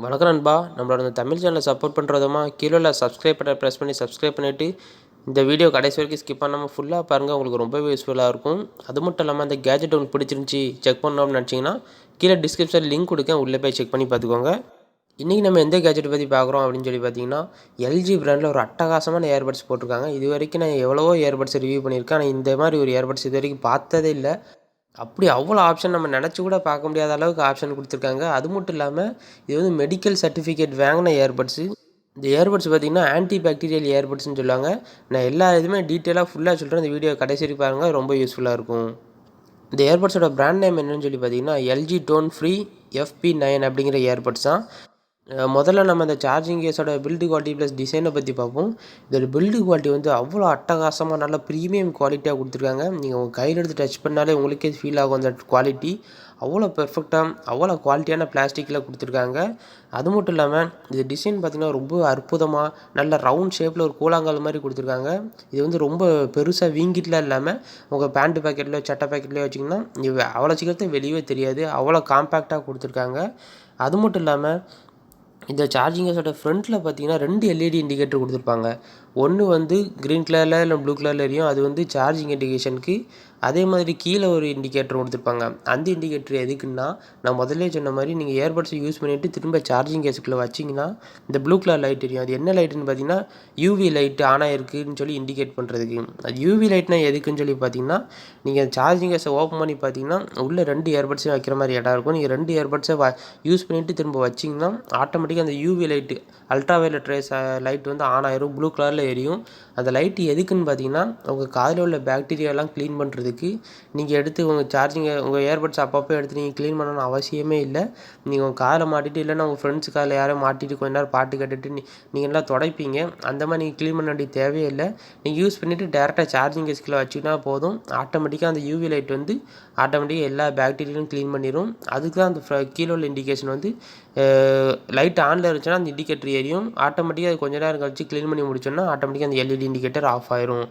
வணக்கம் நண்பா. நம்மளோட இந்த தமிழ் சேனலை சப்போர்ட் பண்ணுறதுமா கீழே உள்ள சப்ஸ்கிரைப் பட்டனை ப்ரெஸ் பண்ணி சப்ஸ்கிரைப் பண்ணிவிட்டு இந்த வீடியோ கடைசி வரைக்கும் ஸ்கிப் பண்ணாமல் ஃபுல்லாக பாருங்கள். உங்களுக்கு ரொம்பவே யூஸ்ஃபுல்லாக இருக்கும். அது மட்டும் இல்லாமல் அந்த கேஜெட் உங்களுக்கு பிடிச்சிருந்துச்சி செக் பண்ணணும்னு நினச்சிங்கன்னா கீழே டிஸ்கிரிப்ஷன் லிங்க் கொடுக்கேன், உள்ளே போய் செக் பண்ணி பார்த்துக்கோங்க. இன்றைக்கி நம்ம எந்த கேஜெட் பற்றி பார்க்குறோம் அப்படின்னு சொல்லி பார்த்தீங்கன்னா, எல்ஜி பிராண்டில் ஒரு அட்டகாசமான இயர்பட்ஸ் போட்டிருக்காங்க. இது வரைக்கும் நான் எவ்வளவோ இயர்பட்ஸ் ரிவ்யூ பண்ணியிருக்கேன், ஆனால் இந்த மாதிரி ஒரு இயர்பட்ஸ் இது வரைக்கும் பார்த்ததே இல்லை. அப்படி அவ்வளோ ஆப்ஷன் நம்ம நினச்சி கூட பார்க்க முடியாத அளவுக்கு ஆப்ஷன் கொடுத்துருக்காங்க. அது மட்டும் இல்லாமல் இது வந்து மெடிக்கல் சர்டிஃபிகேட் வாங்கின இயர்பட்ஸு. இந்த இயர்பட்ஸ் பார்த்திங்கன்னா ஆன்டி பாக்டீரியல் இயர்பட்ஸ்னு சொல்லுவாங்க. நான் எல்லா இதுவுமே டீட்டெயிலாக ஃபுல்லாக சொல்கிறேன். இந்த வீடியோ கடைசி வரைக்கும் பாருங்கள், ரொம்ப யூஸ்ஃபுல்லாக இருக்கும். இந்த இயர்பட்ஸோட பிராண்ட் நேம் என்னன்னு சொல்லி பார்த்தீங்கன்னா எல்ஜி டோன் ஃப்ரீ FP9 அப்படிங்கிற இயர்பட்ஸ் தான். முதல்ல நம்ம இந்த சார்ஜிங் கேஸோட பில்டு குவாலிட்டி ப்ளஸ் டிசைனை பற்றி பார்ப்போம். இதோட பில்டு குவாலிட்டி வந்து அவ்வளோ அட்டகாசமாக நல்ல ப்ரீமியம் குவாலிட்டியாக கொடுத்துருக்காங்க. நீங்கள் உங்கள் கையில் எடுத்து டச் பண்ணாலே உங்களுக்கே ஃபீல் ஆகும் அந்த குவாலிட்டி. அவ்வளோ பெர்ஃபெக்டாக அவ்வளோ குவாலிட்டியான பிளாஸ்டிக்கில் கொடுத்துருக்காங்க. அது மட்டும் இல்லாமல் இது டிசைன் பார்த்திங்கன்னா ரொம்ப அற்புதமாக நல்ல ரவுண்ட் ஷேப்பில் ஒரு கூழாங்கல் மாதிரி கொடுத்துருக்காங்க. இது வந்து ரொம்ப பெருசாக வீங்கிட்டுலாம் இல்லாமல் உங்கள் பேண்ட்டு பேக்கெட்லையோ சட்டை பேக்கெட்லையோ வச்சிங்கன்னா இது அவ்வளோ சீக்கிரத்தில் வெளியே தெரியாது, அவ்வளோ காம்பேக்டாக கொடுத்துருக்காங்க. அது மட்டும் இல்லாமல் இந்த சார்ஜிங் கேஸோட ஃப்ரண்ட்டில் பார்த்தீங்கன்னா 2 LED இண்டிகேட்டர் கொடுத்துருப்பாங்க. ஒன்று வந்து க்ரீன் கலரில் இல்லை ப்ளூ கலரில் எரியும், அது வந்து சார்ஜிங் இண்டிகேஷனுக்கு. அதே மாதிரி கீழே ஒரு இண்டிகேட்டர் கொடுத்துருப்பாங்க. அந்த இண்டிகேட்டர் எதுக்குன்னா, நான் முதல்ல சொன்ன மாதிரி நீங்கள் இயர்பட்ஸை யூஸ் பண்ணிவிட்டு திரும்ப சார்ஜிங் கேஸுக்குள்ளே வச்சிங்கன்னா இந்த ப்ளூ கலர் லைட் எரியும். அது என்ன லைட்டுன்னு பார்த்தீங்கன்னா UV லைட் ஆன் ஆகிருக்குன்னு சொல்லி இண்டிகேட் பண்ணுறதுக்கு. அது UV லைட்னா எதுக்குன்னு சொல்லி பார்த்தீங்கன்னா, நீங்கள் சார்ஜிங் கேஸை ஓப்பன் பண்ணி பார்த்தீங்கன்னா உள்ளே 2 இயர்பட்ஸையும் வைக்கிற மாதிரி இடம் இருக்கும். நீங்கள் 2 இயர்பட்ஸை யூஸ் பண்ணிவிட்டு திரும்ப வச்சிங்கன்னா ஆட்டோமேட்டிக்காக அந்த UV light ultra violet race light வந்து ஆன் ஆயிரும், ப்ளூ கலரில் எரியும். அந்த லைட்டு எதுக்குன்னு பார்த்தீங்கன்னா உங்கள் காதில் உள்ள பாக்டீரியாலாம் க்ளீன் பண்ணுறதுக்கு. நீங்கள் எடுத்து உங்கள் இயர்பட்ஸ் அப்பப்போ எடுத்து நீங்கள் க்ளீன் பண்ணணும்னு அவசியமே இல்லை. நீங்கள் உங்கள் காதில் மாட்டிட்டு இல்லைன்னா உங்கள் ஃப்ரெண்ட்ஸ் காதில் யாரையும் மாட்டிட்டு கொஞ்ச நேரம் பாட்டு கேட்டுட்டு நீங்கள் எல்லாம் துடைப்பீங்க. அந்த மாதிரி நீங்கள் க்ளீன் பண்ண வேண்டிய தேவையே இல்லை. நீங்கள் யூஸ் பண்ணிவிட்டு டேரெக்டாக சார்ஜிங் கேஸ்கில் வச்சுக்கினா போதும். ஆட்டோமேட்டிக்காக அந்த UV லைட் வந்து ஆட்டோமேட்டிக்காக எல்லா பாக்டீரியாவும் க்ளீன் பண்ணிடும். அதுக்கு தான் அந்த கீழே உள்ள இண்டிகேஷன் வந்து லைட் ஆனில் இருந்துச்சுன்னா அந்த இண்டிகேட்டர் எரியும். ஆட்டோமேட்டிக்காக அது கொஞ்சம் நேரம் கழிச்சு க்ளீன் பண்ணி முடிச்சோன்னா ஆட்டோமேட்டிக்காக அந்த LED இண்டிகேட்டர் ஆஃப் ஆயிரும்.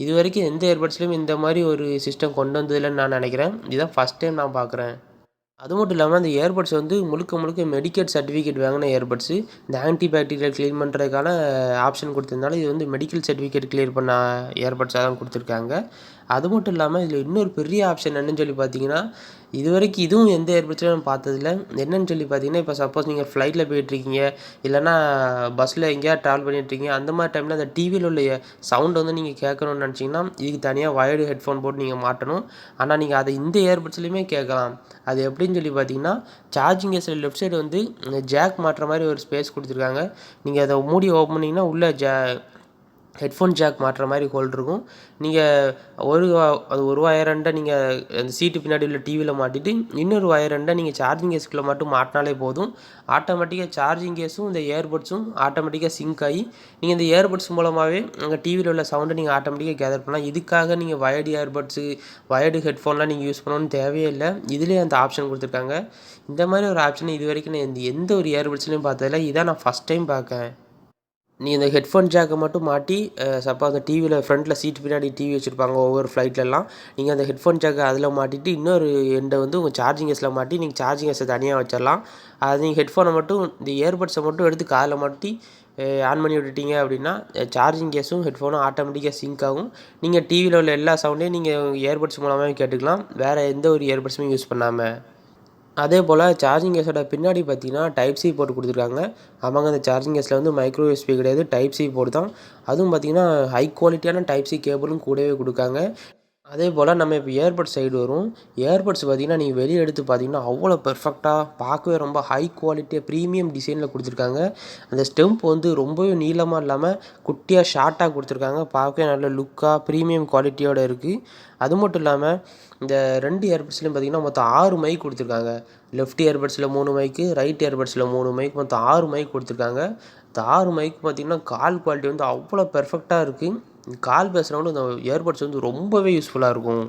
இது வரைக்கும் எந்த இயர்பட்ஸ்லையும் இந்த மாதிரி ஒரு சிஸ்டம் கொண்டு வந்ததில்லைன்னு நான் நினைக்கிறேன். இதுதான் ஃபஸ்ட் டைம் நான் பார்க்குறேன். அது மட்டும் இல்லாமல் அந்த இயர்பட்ஸ் வந்து முழுக்க மெடிக்கல் சர்டிஃபிகேட் வாங்கின இயர்பட்ஸு. இந்த ஆன்டி பாக்டீரியல் க்ளீன் பண்ணுறதுக்கான ஆப்ஷன் கொடுத்ததுனால இது வந்து மெடிக்கல் சர்டிஃபிகேட் கிளியர் பண்ண இயர்பட்ஸாக தான் கொடுத்துருக்காங்க. அது மட்டும் இல்லாமல் இதில் இன்னொரு பெரிய ஆப்ஷன் என்னன்னு சொல்லி பார்த்தீங்கன்னா, இது வரைக்கும் இதுவும் எந்த இயர்பட்ஸ்லையும் நான் பார்த்ததில்ல. என்னன்னு சொல்லி பார்த்தீங்கன்னா, இப்போ சப்போஸ் நீங்கள் ஃப்ளைட்டில் போயிட்டுருக்கீங்க, இல்லைனா பஸ்ஸில் எங்கேயாவது ட்ராவல் பண்ணிட்டுருக்கீங்க, அந்த மாதிரி டைமில் அந்த டிவியில் உள்ள சவுண்ட் வந்து நீங்கள் கேட்கணும்னு நினச்சிங்கன்னா இதுக்கு தனியாக வயர்டு ஹெட்ஃபோன் போட்டு நீங்கள் மாட்டணும். ஆனால் நீங்கள் அதை இந்த இயர்பட்ஸ்லையுமே கேட்கலாம். அது எப்படின்னு சொல்லி பார்த்தீங்கன்னா, சார்ஜிங் கேஸில் லெஃப்ட் சைடு வந்து ஜாக் மாட்டுற மாதிரி ஒரு ஸ்பேஸ் கொடுத்துருக்காங்க. நீங்கள் அதை மூடி ஓப்பன் பண்ணிங்கன்னா உள்ளே ஹெட்ஃபோன் ஜாக் மாட்டுற மாதிரி ஹோல் இருக்கும். நீங்கள் ஒரு வயர் ரெண்டை நீங்கள் அந்த சீட்டு பின்னாடி உள்ள டிவியில் மாட்டிட்டு இன்னொரு வயர் ரெண்டை நீங்கள் சார்ஜிங் கேஸுக்குள்ளே மட்டும் மாட்டினாலே போதும். ஆட்டோமேட்டிக்காக சார்ஜிங் கேஸும் இந்த இயர்பட்ஸும் ஆட்டோமேட்டிக்காக சிங்க் ஆகி நீங்கள் இந்த இயர்பட்ஸ் மூலமாகவே உங்கள் டிவியில் உள்ள சவுண்டை நீங்கள் ஆட்டோமேட்டிக்காக கேதர் பண்ணலாம். இதுக்காக நீங்கள் வயர்டு இயர்பட்ஸு வயர்டு ஹெட்ஃபோன்லாம் நீங்கள் யூஸ் பண்ணணும்னு தேவையே இல்லை. இதுலேயே அந்த ஆப்ஷன் கொடுத்துருக்காங்க. இந்த மாதிரி ஒரு ஆப்ஷன் இது வரைக்கும் நான் எந்த ஒரு இயர்பட்ஸ்லையும் பார்த்ததில்ல. இதான் நான் ஃபஸ்ட் டைம் பார்க்கேன். நீ இந்த ஹெட்ஃபோன் ஜாக்கை மட்டும் மாட்டி சப்போஸ் அந்த டிவியில் ஃப்ரண்ட்டில் சீட் பின்னாடி டிவி வச்சுருப்பாங்க ஒவ்வொரு ஃப்ளைட்லலாம். நீங்கள் அந்த ஹெட்ஃபோன் ஜாக்கை அதில் மாட்டிட்டு இன்னொரு எண்டை வந்து உங்கள் சார்ஜிங் கேஸில் மாட்டி நீங்கள் சார்ஜிங் கேஸை தனியாக வச்சிடலாம். அது நீங்கள் ஹெட்ஃபோனை மட்டும் இந்த இயர்பட்ஸை மட்டும் எடுத்து காதில் மாட்டி ஆன் பண்ணி விட்டுட்டீங்க அப்படின்னா சார்ஜிங் கேஸும் ஹெட்ஃபோனும் ஆட்டோமேட்டிக்காக சிங்க் ஆகும். நீங்கள் டிவியில் உள்ள எல்லா சவுண்டையும் நீங்கள் இயர்பட்ஸ் மூலமாகவே கேட்டுக்கலாம், வேறு எந்த ஒரு இயர்பட்ஸுமே யூஸ் பண்ணாமல். அதே போல் சார்ஜிங் கேஸோட பின்னாடி பார்த்தீங்கன்னா டைப் சி போர்ட் கொடுத்துருக்காங்க. ஆமாங்க, அந்த சார்ஜிங் கேஸில் வந்து மைக்ரோ USB கிடையாது, டைப் சி போர்ட் தான். அதுவும் பார்த்தீங்கன்னா ஹை குவாலிட்டியான டைப் சி கேபிளும் கூடவே கொடுக்காங்க. அதே போல் நம்ம இப்போ இயர்பட்ஸ் சைடு வரும். இயர்பட்ஸ் பார்த்திங்கன்னா நீங்கள் வெளியே எடுத்து பார்த்தீங்கன்னா அவ்வளோ பெர்ஃபெக்டாக பார்க்கவே ரொம்ப ஹை குவாலிட்டியாக ப்ரீமியம் டிசைனில் கொடுத்துருக்காங்க. அந்த ஸ்டெம்ப் வந்து ரொம்பவே நீளமாக இல்லாமல் குட்டியாக ஷார்ட்டாக கொடுத்துருக்காங்க. பார்க்கவே நல்ல லுக்காக ப்ரீமியம் குவாலிட்டியோடு இருக்குது. அது மட்டும் இல்லாமல் இந்த 2 இயர்பட்ஸ்லையும் பார்த்திங்கன்னா மொத்தம் 6 மைக் கொடுத்துருக்காங்க. லெஃப்ட் இயர்பட்ஸில் 3 மைக்கு, ரைட் இயர்பட்ஸில் 3 மைக், மொத்தம் 6 மைக் கொடுத்துருக்காங்க. இந்த 6 மைக் பார்த்திங்கன்னா கால் குவாலிட்டி வந்து அவ்வளோ பெர்ஃபெக்டாக இருக்குது. கால் பேசுகிறவங்களும் இந்த இயர்பட்ஸ் வந்து ரொம்பவே யூஸ்ஃபுல்லாக இருக்கும்.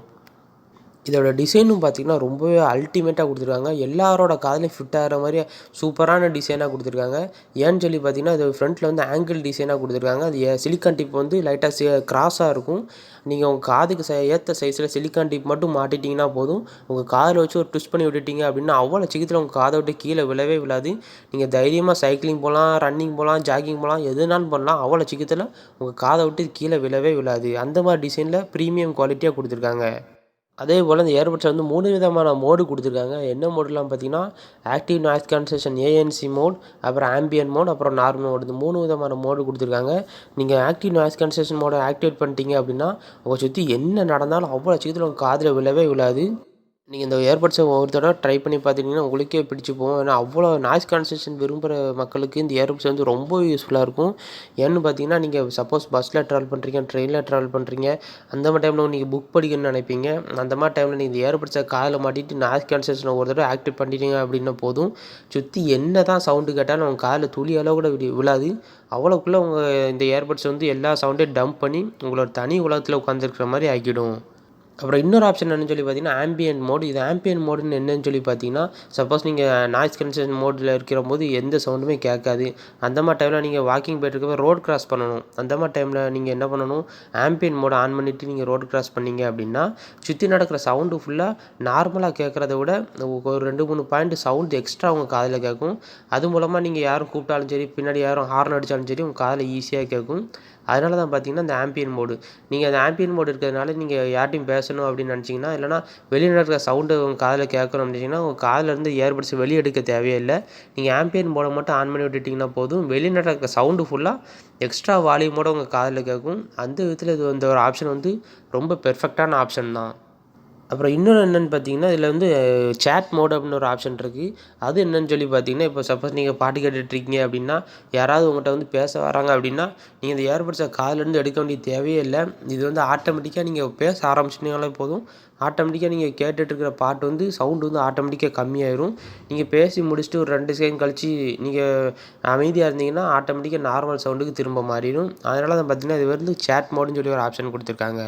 இதோட டிசைனும் பார்த்தீங்கன்னா, ரொம்பவே அல்டிமேட்டா குடுத்துருக்காங்க. எல்லாரோட காதுலயும் ஃபிட் ஆகுற மாரி சூப்பரான டிசைனா குடுத்துருக்காங்க. ஏன்னு சொல்லி பார்த்தீங்கன்னா, இது ஃப்ரண்ட்ல வந்து ஆங்கிள் டிசைனா குடுத்துருக்காங்க. அது சிலிக்கான் டிப் வந்து லைட்டா கிராஸா இருக்கும். நீங்க உங்க காதுக்கு ஏத்த சைஸ்ல சிலிக்கான் டிப் மட்டும் மாட்டிட்டீங்கன்னா போதும். உங்க காதுல வச்சு ஒரு ட்விஸ்ட் பண்ணி விட்டுட்டீங்க அப்படின்னா, அவ்வளோ சீக்கிரத்தில உங்க காத விட்டு கீழ விழவே விழாது. நீங்க தைரியமா சைக்கிளிங் போலாம், ரன்னிங் போலாம், ஜாக்கிங் போலாம், எதுனாலும் பண்ணலாம். அவ்வளோ சீக்கிரத்தில உங்க காத விட்டு கீழ விழவே விழாது. அந்த மாரி டிசைன்ல பிரீமியம் குவாலிட்டியா குடுத்துருக்காங்க. அதேபோல் இந்த இயர்பட்ஸை வந்து 3 விதமான மோடு குடுத்துருக்காங்க. என்ன மோடுலாம் பார்த்தீங்கன்னா, active noise cancellation ANC mode, அப்புறம் ஆம்பியன்ட் மோட், அப்புறம் நார்மல் மோட். இந்த 3 விதமான மோடு குடுத்துருக்காங்க. நீங்க ஆக்டிவ் நாய்ஸ் கேன்சலேஷன் மோட ஆக்டிவேட் பண்ணிட்டீங்க அப்படின்னா, உங்கள சுத்தி என்ன நடந்தாலும் அவ்வளோ சீக்கிரத்தில உங்க காதுல விழவே விழாது. நீங்க இந்த இயர்பட்ஸை ஒரு தடவ ட்ரை பண்ணி பார்த்துட்டீங்கன்னா, உங்களுக்கே பிடிச்சு போகும். ஏன்னா, அவ்வளோ நாய்ஸ் கேன்சலேஷன் விரும்புகிற மக்களுக்கு இந்த இயர்பட்ஸ் வந்து ரொம்ப யூஸ்ஃபுல்லாக இருக்கும். ஏன்னு பார்த்தீங்கன்னா, நீங்க சப்போஸ் பஸ்ஸில் ட்ராவல் பண்ணுறீங்க, ட்ரெயினில் ட்ராவல் பண்ணுறீங்க, அந்த மாரி டைமில் நீங்க புக் படிக்கணும்னு நினைப்பீங்க. அந்த மாரி டைமில் நீங்க இந்த இயர்பட்ஸை காதில் மாட்டிட்டு நாய்ஸ் கேன்சலேஷனை ஒரு தடவ ஆக்டிவேட் பண்ணிட்டீங்க அப்படின்னா போதும், சுற்றி என்ன தான் சவுண்டு கேட்டாலும் உங்க காதில் துளி அளவு கூட விழாது. அவ்வளோக்குள்ள உங்க இந்த இயர்பட்ஸ் வந்து எல்லா சவுண்டையும் டம்ப் பண்ணி, உங்களோட தனி உலகத்தில உட்காந்துருக்கிற மாரி ஆக்கிடும். அப்புறம் இன்னொரு ஆப்ஷன் என்னன்னு சொல்லி பார்த்தீங்கன்னா, ஆம்பியன்ட் மோட். இது ஆம்பியன்ட் மோடுன்னு என்னன்னு சொல்லி பார்த்தீங்கன்னா, சப்போஸ் நீங்கள் நாய்ஸ் கேன்சலேஷன் மோடில் இருக்கிறபோது எந்த சவுண்டுமே கேட்காது. அந்த மாரி டைமில் நீங்கள் வாக்கிங் போயிட்டுருக்கப்ப ரோட் கிராஸ் பண்ணணும். அந்த மாரி டைமில் நீங்கள் என்ன பண்ணணும், ஆம்பியன்ட் மோட ஆன் பண்ணிவிட்டு நீங்கள் ரோட் கிராஸ் பண்ணீங்க அப்படின்னா, சுற்றி நடக்கிற சவுண்டு ஃபுல்லாக நார்மலாக கேட்குறத விட ஒரு 2, 3 பாயிண்ட் சவுண்ட் எக்ஸ்ட்ரா உங்கள் காதில் கேட்கும். அது மூலமாக நீங்கள் யாரும் கூப்பிட்டாலும் சரி, பின்னாடி யாரும் ஹார்ன் அடித்தாலும் சரி, உங்கள் காதில் ஈஸியாக கேட்கும். அதனால தான் பார்த்தீங்கன்னா, இந்த ஆம்பியன்ட் மோடு. நீங்க அந்த ஆம்பியன்ட் மோடு இருக்கிறதுனால நீங்க யார்ட்டயும் பேசணும் அப்படின்னு நினச்சிங்கன்னா, இல்லைனா வெளியில இருக்கிற சவுண்டு உங்க காதில கேட்கணும் அப்படின்னா, உங்க காதுல இருந்து இயர்பட்ஸ் வெளிய எடுக்க தேவையே இல்ல. நீங்க ஆம்பியன்ட் மோட மட்டும் ஆன் பண்ணி விட்டுட்டீங்கன்னா போதும், வெளியில நடக்கிற சவுண்டு ஃபுல்லா எக்ஸ்ட்ரா வால்யூமோட உங்க காதுல கேட்கும். அந்த விதத்தில இது இந்த ஒரு ஆப்ஷன் வந்து ரொம்ப பெர்ஃபெக்ட்டான ஆப்ஷன் தான். அப்புறம் இன்னொன்று என்னென்னு பார்த்தீங்கன்னா, இதில் வந்து சேட் மோட் அப்படின்னு ஒரு ஆப்ஷன் இருக்குது. அது என்னன்னு சொல்லி பார்த்தீங்கன்னா, இப்போ சப்போஸ் நீங்கள் பாட்டு கேட்டுட்ருக்கீங்க அப்படின்னா, யாராவது உங்கள்கிட்ட வந்து பேச வராங்க அப்படின்னா, நீங்கள் இந்த இயர்பட்ஸை காதுலேருந்து எடுக்க வேண்டிய தேவையே இல்லை. இது வந்து ஆட்டோமேட்டிக்காக நீங்கள் பேச ஆரம்பிச்சிட்டிங்கனாலே போதும், ஆட்டோமேட்டிக்காக நீங்கள் கேட்டுட்ருக்கிற பாட்டு வந்து சவுண்டு வந்து ஆட்டோமேட்டிக்காக கம்மியாயிரும். நீங்கள் பேசி முடிச்சுட்டு ஒரு 2 செகண்ட் கழிச்சு நீங்கள் அமைதியாக இருந்தீங்கன்னா, ஆட்டோமேட்டிக்காக நார்மல் சவுண்டுக்கு திரும்ப மாறிடும். அதனால தான் பார்த்தீங்கன்னா, இது வந்து சேட் மோடுன்னு சொல்லி ஒரு ஆப்ஷன் கொடுத்துருக்காங்க.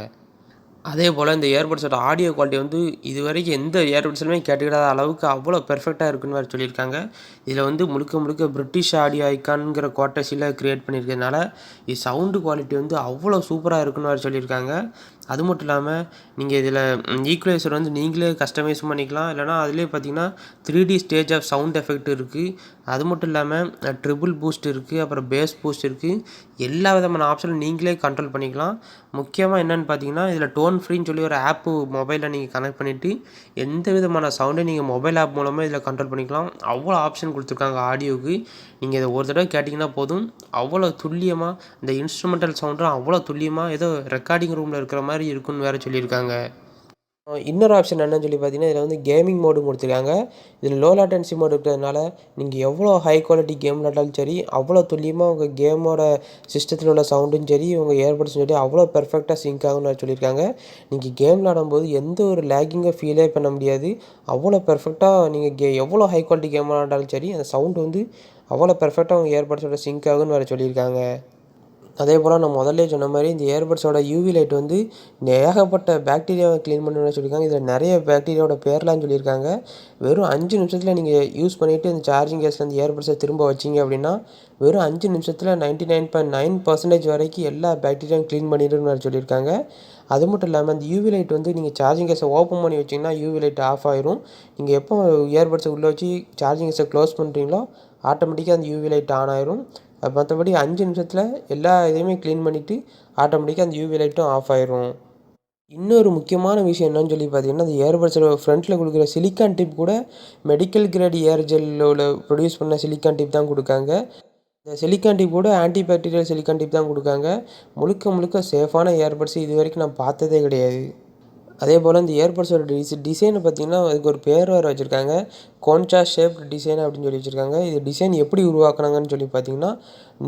அதேபோல் இந்த இயர்பட்ஸோட ஆடியோ குவாலிட்டி வந்து இதுவரைக்கும் எந்த இயர்பட்ஸ்லுமே கேட்டுக்கிடாத அளவுக்கு அவ்வளோ பெர்ஃபெக்ட்டாக இருக்குன்னு வேறு சொல்லியிருக்காங்க. இதில் வந்து முழுக்க முழுக்க பிரிட்டிஷ் ஆடியோ ஐகான்ங்கிற கோட்டஸில் க்ரியேட் பண்ணியிருக்கிறதுனால இது சவுண்டு குவாலிட்டி வந்து அவ்வளோ சூப்பராக இருக்குன்னு வேறு சொல்லியிருக்காங்க. அது மட்டும் இல்லாமல் நீங்கள் இதில் ஈக்குவலைசர் வந்து நீங்களே கஸ்டமைஸ் பண்ணிக்கலாம். இல்லைனா அதிலே பார்த்தீங்கன்னா 3D stage of sound effect இருக்குது. அது மட்டும் இல்லாமல் ட்ரிபிள் பூஸ்ட் இருக்குது, அப்புறம் பேஸ் பூஸ்ட் இருக்குது. எல்லா விதமான ஆப்ஷனும் நீங்களே கண்ட்ரோல் பண்ணிக்கலாம். முக்கியமாக என்னென்னு பார்த்தீங்கன்னா, இதில் டோன் ஃப்ரீன்னு சொல்லி ஒரு ஆப்பு மொபைலில் நீங்கள் கனெக்ட் பண்ணிவிட்டு எந்த விதமான சவுண்டையும் நீங்கள் மொபைல் ஆப் மூலமாக இதில் கண்ட்ரோல் பண்ணிக்கலாம். அவ்வளோ ஆப்ஷன் கொடுத்துருக்காங்க ஆடியோவுக்கு. நீங்கள் இதை ஒரு தடவை கேட்டிங்கன்னா போதும், அவ்வளோ துல்லியமாக இந்த இன்ஸ்ட்ருமெண்டல் சவுண்டும் அவ்வளோ துல்லியமாக ஏதோ ரெக்கார்டிங் ரூமில் இருக்கிற மாதிரி இருக்குன்னு வேறு சொல்லியிருக்காங்க. இன்னொரு ஆப்ஷன் என்னன்னு சொல்லி பார்த்தீங்கன்னா, இதில் வந்து கேமிங் மோடும் கொடுத்துருக்காங்க. இதில் லோ லேட்டன்சி மோடு இருக்கிறதுனால நீங்கள் எவ்வளோ ஹை குவாலிட்டி கேம் விளாண்டாலும் சரி, அவ்வளோ துல்லியமாக உங்கள் கேமோட சிஸ்டத்தில் உள்ள சவுண்டும் சரி, உங்கள் இயர்பட்ஸும் சரி அவ்வளோ பெர்ஃபெக்ட்டாக சிங்க் ஆகும்னு சொல்லியிருக்காங்க. நீங்கள் கேம் விளாடும்போது எந்த ஒரு லேக்கிங்கை ஃபீலே பண்ண முடியாது. அவ்வளோ பெர்ஃபெக்ட்டாக நீங்கள் எவ்வளோ ஹை குவாலிட்டி கேம் விளாண்டாலும் சரி, அந்த சவுண்டு வந்து அவ்வளோ பெர்ஃபெக்ட்டாக உங்கள் இயர்பட்ஸோட சிங்க் ஆகுன்னு வேறு சொல்லியிருக்காங்க. அதேபோல் நான் முதல்லே சொன்ன மாதிரி இந்த இயர்பட்ஸோட யூவி லைட் வந்து ஏகப்பட்ட பாக்டீரியாவை க்ளீன் பண்ணணும்னு சொல்லியிருக்காங்க. இதில் நிறைய பாக்டீரியாவோட பேர்லாம் சொல்லியிருக்காங்க. வெறும் 5 நிமிஷத்தில் நீங்கள் யூஸ் பண்ணிவிட்டு இந்த சார்ஜிங் கேஸில் அந்த இயர்பட்ஸை திரும்ப வச்சிங்க அப்படின்னா, வெறும் 5 நிமிஷத்தில் 99.9% வரைக்கும் எல்லா பாக்டீரியாவும் க்ளீன் பண்ணிடுன்னு சொல்லியிருக்காங்க. அது மட்டும் இல்லாமல் அந்த யூவி லைட் வந்து நீங்கள் சார்ஜிங் கேஸை ஓப்பன் பண்ணி வச்சிங்கன்னா யூவி லைட் ஆஃப் ஆயிரும். நீங்கள் எப்போ இயர்பட்ஸை உள்ளே வச்சு சார்ஜிங் கேஸை க்ளோஸ் பண்ணுறீங்களோ ஆட்டோமேட்டிக்காக அந்த யூவி லைட் ஆன் ஆயிரும். மற்றபடி 5 நிமிஷத்தில் எல்லா இதையுமே க்ளீன் பண்ணிவிட்டு ஆட்டோமேட்டிக்காக அந்த யூவி லைட்டும் ஆஃப் ஆயிரும். இன்னொரு முக்கியமான விஷயம் என்னன்னு சொல்லி பார்த்தீங்கன்னா, அந்த இயர்பட்ஸோட ஃப்ரண்ட்டில் கொடுக்குற சிலிக்கான் டிப் கூட மெடிக்கல் கிரேட் ஏர் ஜெல்லோட ப்ரொடியூஸ் பண்ண சிலிக்கான் டிப் தான் கொடுக்காங்க. இந்த சிலிக்கான் டிப் கூட ஆன்டி பாக்டீரியல் சிலிக்கான் டிப் தான் கொடுக்காங்க. முழுக்க முழுக்க சேஃபான இயர்பட்ஸ் இது வரைக்கும் நான் பார்த்ததே கிடையாது. அதேபோல் இந்த இயர்பட்ஸோட டிசைனை பார்த்தீங்கன்னா, அதுக்கு ஒரு பேர் வேறு வச்சுருக்காங்க. கோன்சா ஷேப்ட் டிசைன் அப்படின்னு சொல்லி வச்சுருக்காங்க. இது டிசைன் எப்படி உருவாக்குனாங்கன்னு சொல்லி பார்த்தீங்கன்னா,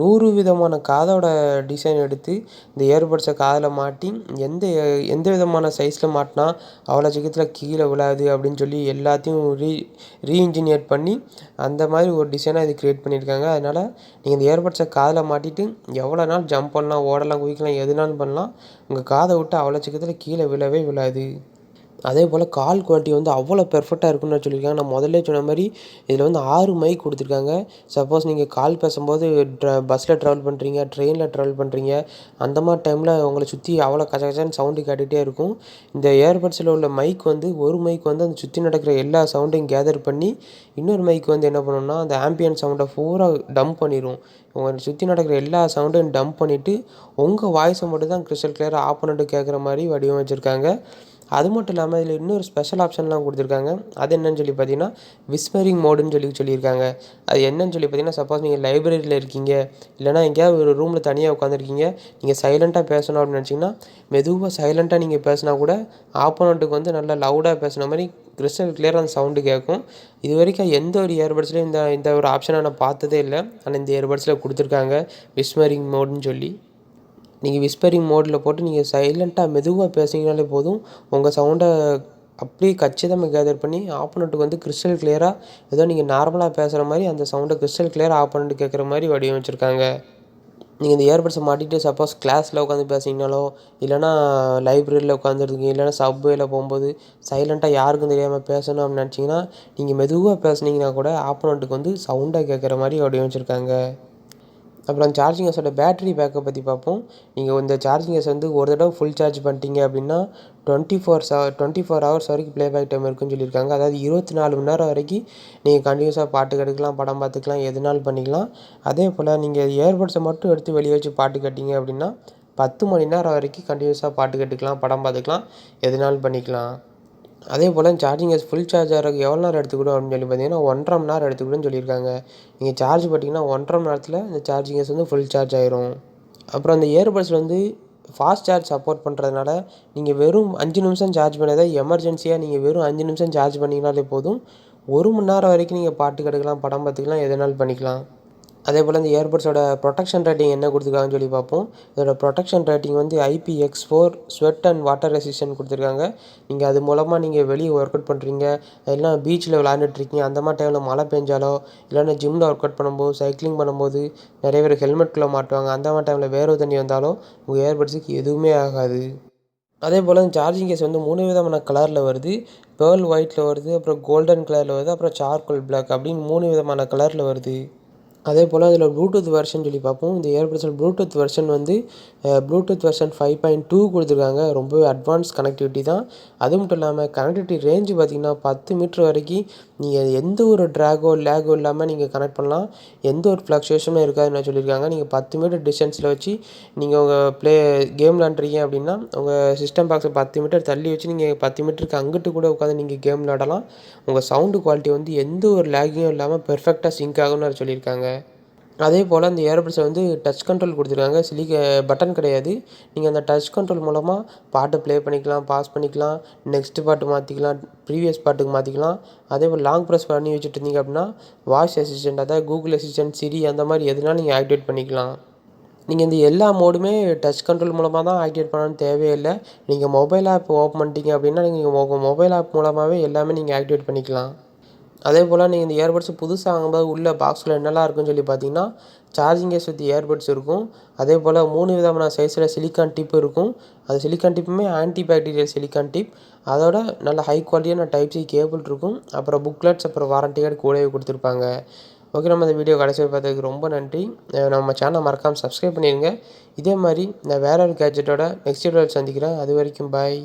100 விதமான காதோட டிசைன் எடுத்து இந்த இயர்பட்ஸை காதில் மாட்டி எந்த எந்த விதமான சைஸில் மாட்டினா அவ்வளோ சீக்கிரத்தில் கீழே விழாது அப்படின்னு சொல்லி எல்லாத்தையும் ரீஇன்ஜினியர் பண்ணி அந்த மாதிரி ஒரு டிசைனாக இது க்ரியேட் பண்ணியிருக்காங்க. அதனால் நீங்கள் இந்த இயர்பட்ஸை காதில் மாட்டிட்டு எவ்வளோ நாள் ஜம்ப் பண்ணலாம், ஓடலாம், குதிக்கலாம், எதுனாலும் பண்ணலாம். உங்கள் காதை விட்டு அவ்வளோ சீக்கிரத்தில் கீழே விழவே விழாது. அதே போல் கால் குவாலிட்டி வந்து அவ்வளோ பெர்ஃபெக்டாக இருக்குன்னு சொல்லியிருக்காங்க. நான் முதல்லே சொன்ன மாதிரி இதில் வந்து 6 மைக் கொடுத்துருக்காங்க. சப்போஸ் நீங்கள் கால் பேசும்போது பஸ்ஸில் ட்ராவல் பண்ணுறீங்க, ட்ரெயினில் ட்ராவல் பண்ணுறீங்க, அந்த மாதிரி டைமில் உங்களை சுற்றி அவ்வளோ கச்சகச்சன்னு சவுண்டு கேட்டுகிட்டே இருக்கும். இந்த ஏர்பட்ஸில் உள்ள மைக் வந்து ஒரு மைக் வந்து அந்த சுற்றி நடக்கிற எல்லா சவுண்டையும் கேதர் பண்ணி, இன்னொரு மைக் வந்து என்ன பண்ணுன்னா அந்த ஆம்பியன்ட் சவுண்டை பூரா டம்ப் பண்ணிடும். உங்களை சுற்றி நடக்கிற எல்லா சவுண்டையும் டம்ப் பண்ணிவிட்டு உங்கள் வாய்ஸை மட்டும் தான் கிறிஸ்டல் கிளியராக ஆப்போனண்ட்டு கேட்குற மாதிரி வடிவமைச்சிருக்காங்க. அது மட்டும் இல்லாமல் இதில் இன்னொரு ஸ்பெஷல் ஆப்ஷன்லாம் கொடுத்துருக்காங்க. அது என்னன்னு சொல்லி பார்த்தீங்கன்னா விஸ்பரிங் மோடுன்னு சொல்லியிருக்காங்க. அது என்னன்னு சொல்லி பார்த்தீங்கன்னா, சப்போஸ் நீங்கள் லைப்ரரியில் இருக்கீங்க, இல்லைனா எங்கேயாவது ஒரு ரூமில் தனியாக உட்காந்துருக்கீங்க, நீங்கள் சைலண்ட்டாக பேசணும் அப்படின்னு நினச்சிங்கன்னா மெதுவாக சைலண்ட்டாக நீங்கள் பேசினா கூட ஆப்போனண்ட்டுக்கு வந்து நல்லா லவுடாக பேசுன மாதிரி கிறிஸ்டல் கிளியராக அந்த சவுண்டு கேட்கும். இது வரைக்கும் எந்த ஒரு இயர்பட்ஸ்லையும் இந்த ஒரு ஆப்ஷனை நான் பார்த்ததே இல்லை. ஆனால் இந்த இயர்பட்ஸில் கொடுத்துருக்காங்க விஸ்பரிங் மோடுன்னு சொல்லி. நீங்கள் விஸ்பரிங் மோடில் போட்டு நீங்கள் சைலண்ட்டாக மெதுவாக பேசிங்கனாலே போதும், உங்கள் சவுண்டை அப்படியே கச்சிதமாக கேதர் பண்ணி ஆப்போனண்ட்டுக்கு வந்து கிறிஸ்டல் கிளியராக ஏதோ நீங்கள் நார்மலாக பேசுகிற மாதிரி அந்த சவுண்டை கிறிஸ்டல் கிளியராக ஆப்போனண்ட்டு கேட்குற மாதிரி வடிவமைச்சிருக்காங்க. நீங்கள் இந்த இயர்பட்ஸை மாட்டிகிட்டு சப்போஸ் கிளாஸில் உட்காந்து பேசிங்கனாலோ, இல்லைனா லைப்ரரியில் உட்காந்துருக்கீங்க, இல்லைனா சப்வேயில் போகும்போது சைலண்ட்டாக யாருக்கும் தெரியாமல் பேசணும் அப்படின்னு நினச்சிங்கன்னா, நீங்கள் மெதுவாக பேசுனீங்கன்னா கூட ஆப்போனண்ட்டுக்கு வந்து சவுண்டாக கேட்குற மாதிரி வடிவமைச்சிருக்காங்க. அப்புறம் சார்ஜிங் கேஸோட பேட்டரி பேக்கப் பற்றி பார்ப்போம். நீங்கள் இந்த சார்ஜிங் கேஸ் வந்து ஒரு தடவை ஃபுல் சார்ஜ் பண்ணிட்டீங்க அப்படின்னா 24 ஹவர்ஸ் வரைக்கும் ப்ளேபேக் டைம் இருக்குன்னு சொல்லியிருக்காங்க. அதாவது 24 மணி நேரம் வரைக்கும் நீங்கள் கண்டினியூஸாக பாட்டு கேட்டுக்கலாம், படம் பார்த்துக்கலாம், எதுனாலும் பண்ணிக்கலாம். அதே போல் நீங்கள் இயர்பட்ஸை மட்டும் எடுத்து வெளியே வச்சு பாட்டு கேட்டிங்க அப்படின்னா 10 மணி நேரம் வரைக்கும் கண்டினியூஸாக பாட்டு கேட்டுக்கலாம், படம் பார்த்துக்கலாம், எதுனாலும் பண்ணிக்கலாம். அதே போல் சார்ஜிங் கேஸ் ஃபுல் சார்ஜ் ஆகிறதுக்கு எவ்வளோ நேரம் எடுத்துக்கிடும் அப்படின்னு சொல்லி பார்த்தீங்கன்னா 1.5 மணி நேரம் எடுத்துக்கிடும்னு சொல்லியிருக்காங்க. நீங்கள் சார்ஜ் போட்டிங்கன்னா 1.5 மணி நேரத்தில் இந்த சார்ஜிங் கேஸ் வந்து ஃபுல் சார்ஜ் ஆயிரும். அப்புறம் அந்த இயர்பட்ஸில் வந்து ஃபாஸ்ட் சார்ஜ் சப்போர்ட் பண்ணுறதுனால நீங்கள் வெறும் 5 நிமிஷம் சார்ஜ் பண்ணதை எமர்ஜென்சியாக நீங்கள் வெறும் 5 நிமிஷம் சார்ஜ் பண்ணிங்கனாலே போதும், 1 மணி நேரம் வரைக்கும் நீங்கள் பாட்டு கேட்டுக்கலாம், படம் பார்த்துக்கலாம், எதுனாலும் பண்ணிக்கலாம். அதே போல் இந்த இயர்பட்ஸோட ப்ரொடெக்ஷன் ரேட்டிங் என்ன கொடுத்துருக்காங்கன்னு சொல்லி பார்ப்போம். இதோட ப்ரொடெக்ஷன் ரேட்டிங் வந்து IPX4 sweat and water resistant கொடுத்துருக்காங்க. நீங்கள் அது மூலமாக நீங்கள் வெளியே ஒர்க் அவுட் பண்ணுறீங்க, இல்லைனா பீச்சில் விளாண்டுட்ருக்கீங்க, அந்த மாதிரி டைமில் மழை பெஞ்சாலோ, இல்லைனா ஜிம்மில் ஒர்க் அவுட் பண்ணும்போது, சைக்கிளிங் பண்ணும்போது நிறைய பேர் ஹெல்மெட்குள்ளே மாட்டுவாங்க. அந்த மாதிரி டைமில் வேர்வை தண்ணி வந்தாலும் உங்கள் இயர்பட்ஸுக்கு எதுவுமே ஆகாது. அதே போல் இந்த சார்ஜிங் கேஸ் வந்து 3 விதமான கலரில் வருது. பேர்ல் ஒயிட்டில் வருது, அப்புறம் கோல்டன் கலரில் வருது, அப்புறம் சார்கோல் பிளாக் அப்படின்னு 3 விதமான கலரில் வருது. அதே போல் இதில் ப்ளூடூத் வெர்ஷன் சொல்லி பார்ப்போம். இந்த இயர்பட்ஸில் ப்ளூடூத் வெர்ஷன் வந்து ப்ளூடூத் வெர்ஷன் 5.2 கொடுத்துருக்காங்க. ரொம்பவே அட்வான்ஸ் கனெக்டிவிட்டி தான். அது மட்டும் இல்லாமல் கனெக்டிவிட்டி ரேஞ்சு பார்த்திங்கன்னா 10 மீட்டர் வரைக்கும் நீங்கள் எந்த ஒரு லேகோ இல்லாமல் நீங்கள் கனெக்ட் பண்ணலாம். எந்த ஒரு ஃப்ளக்சுவேஷனும் இருக்காதுன்னு சொல்லியிருக்காங்க. நீங்கள் 10 மீட்டர் டிஸ்டன்ஸில் வச்சு நீங்கள் உங்கள் கேம் விளாண்டுறீங்க அப்படின்னா உங்கள் சிஸ்டம் பாக்ஸை 10 மீட்டர் தள்ளி வச்சு நீங்கள் 10 மீட்டருக்கு அங்கிட்டு கூட உட்காந்து நீங்கள் கேம் விளாடலாம். உங்கள் சவுண்டு குவாலிட்டி வந்து எந்த ஒரு லேகியும் இல்லாமல் பெர்ஃபெக்டாக சிங்க் ஆகும்னு சொல்லியிருக்காங்க. அதே போல் இந்த இயர்பட்ஸில் வந்து டச் கண்ட்ரோல் கொடுத்துருக்காங்க. பட்டன் கிடையாது. நீங்கள் அந்த டச் கண்ட்ரோல் மூலமாக பாட்டை ப்ளே பண்ணிக்கலாம், பாஸ் பண்ணிக்கலாம், நெக்ஸ்ட் பாட்டு மாற்றிக்கலாம், ப்ரீவியஸ் பாட்டுக்கு மாற்றிக்கலாம். அதே போல் லாங் ப்ரெஸ் பண்ணி வச்சுட்டு இருந்தீங்க அப்படின்னா வாய்ஸ் அசிஸ்டன்ட், அதாவது கூகுள் அசிஸ்டன்ட், சிரி அந்த மாதிரி எதுனாலும் நீங்கள் ஆக்டிவேட் பண்ணிக்கலாம். நீங்கள் இந்த எல்லா மோடுமே டச் கண்ட்ரோல் மூலமாக தான் ஆக்டிவேட் பண்ணணும்னு தேவையில்லை. நீங்கள் மொபைல் ஆப் ஓப்பன் பண்ணிட்டீங்க அப்படின்னா நீங்கள் உங்கள் மொபைல் ஆப் மூலமாகவே எல்லாமே நீங்கள் ஆக்டிவேட் பண்ணிக்கலாம். அதே போல் நீங்கள் இந்த இயர்பட்ஸ் புதுசாக வாங்கும்போது உள்ள பாக்ஸில் என்னெல்லாம் இருக்குன்னு சொல்லி பார்த்தீங்கன்னா சார்ஜிங் கேஸ் வித் இயர்பட்ஸ் இருக்கும். அதே போல் 3 விதமான சைஸில் சிலிக்கான் டிப் இருக்கும். அந்த சிலிக்கான் டிப்புமே ஆன்டி பாக்டீரியல் சிலிக்கான் டிப். அதோட நல்ல ஹை குவாலிட்டியான டைப் சி கேபிள் இருக்கும். அப்புறம் புக்லெட்ஸ், அப்புறம் வாரண்டி கார்டு கூடவே கொடுத்துருப்பாங்க. ஓகே, நம்ம இந்த வீடியோ கடைசி பார்த்ததுக்கு ரொம்ப நன்றி. நம்ம சேனலை மறக்காமல் சப்ஸ்கிரைப் பண்ணிடுங்க. இதே மாதிரி நான் வேற ஒரு கேட்ஜெட்டோட நெக்ஸ்ட் வீடியோவில் சந்திக்கிறேன். அது வரைக்கும் பாய்.